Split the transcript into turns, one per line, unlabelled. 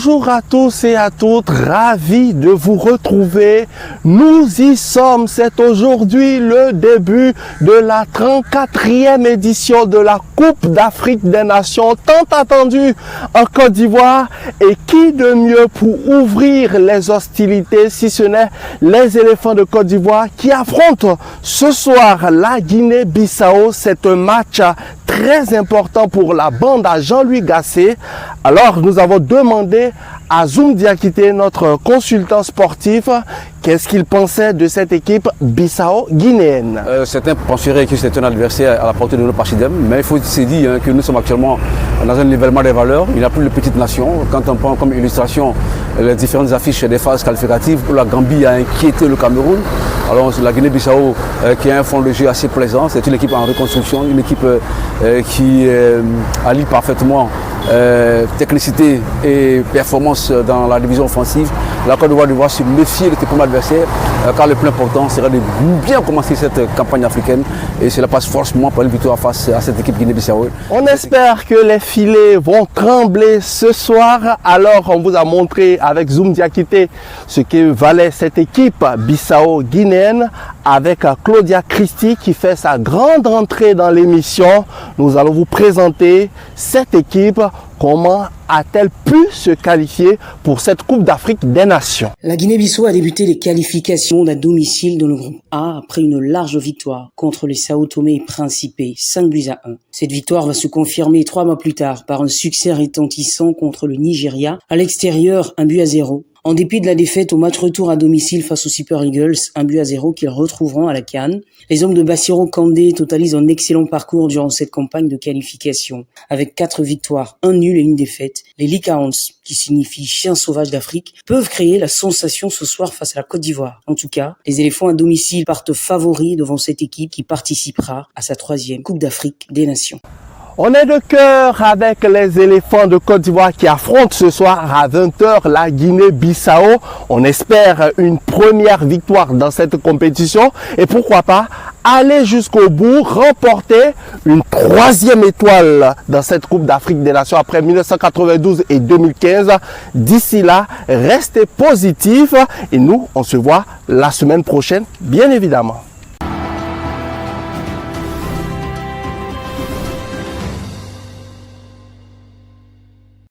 Bonjour à tous et à toutes, ravi de vous retrouver. Nous y sommes, c'est aujourd'hui le début de la 34e édition de la Coupe d'Afrique des Nations, tant attendue en Côte d'Ivoire. Et qui de mieux pour ouvrir les hostilités si ce n'est les éléphants de Côte d'Ivoire qui affrontent ce soir la Guinée-Bissau. C'est un match très important pour la bande à Jean-Louis Gasset. Alors nous avons demandé à Zoum Diakité, notre consultant sportif, qu'est-ce qu'il pensait de cette équipe bissau-guinéenne.
Certains penseraient que c'est un adversaire à la portée de nos Pachidem, mais il faut se dire que nous sommes actuellement dans un nivellement des valeurs. Il n'y a plus de petites nations. Quand on prend comme illustration les différentes affiches des phases qualificatives, où la Gambie a inquiété le Cameroun. Alors la Guinée-Bissau qui a un fond de jeu assez plaisant, c'est une équipe en reconstruction, une équipe qui allie parfaitement technicité et performance dans la division offensive. La Côte d'Ivoire doit se méfier de ses premiers adversaires, car le plus important sera de bien commencer cette campagne africaine, et cela passe forcément par une victoire face à cette équipe Guinée-Bissau.
On espère que les filets vont trembler ce soir. Alors on vous a montré avec Zoum Diakité ce que valait cette équipe bissau-guinéenne avec Claudia Christie qui fait sa grande entrée dans l'émission. Nous allons vous présenter cette équipe. Comment a-t-elle pu se qualifier pour cette Coupe d'Afrique des Nations?
La Guinée-Bissau a débuté les qualifications à domicile dans le groupe A après une large victoire contre les Sao Tomé et Principe, 5-1. Cette victoire va se confirmer 3 mois plus tard par un succès retentissant contre le Nigeria à l'extérieur, 1-0. En dépit de la défaite au match retour à domicile face aux Super Eagles, 1-0 qu'ils retrouveront à la CAN, les hommes de Bassirou Kandé totalisent un excellent parcours durant cette campagne de qualification. Avec 4 victoires, 1 nul et 1 défaite, les Licaons, qui signifie chien sauvage d'Afrique, peuvent créer la sensation ce soir face à la Côte d'Ivoire. En tout cas, les éléphants à domicile partent favoris devant cette équipe qui participera à sa 3e Coupe d'Afrique des Nations.
On est de cœur avec les éléphants de Côte d'Ivoire qui affrontent ce soir à 20h la Guinée-Bissau. On espère une première victoire dans cette compétition et pourquoi pas aller jusqu'au bout, remporter une 3e étoile dans cette Coupe d'Afrique des Nations après 1992 et 2015. D'ici là, restez positifs et nous, on se voit la semaine prochaine, bien évidemment.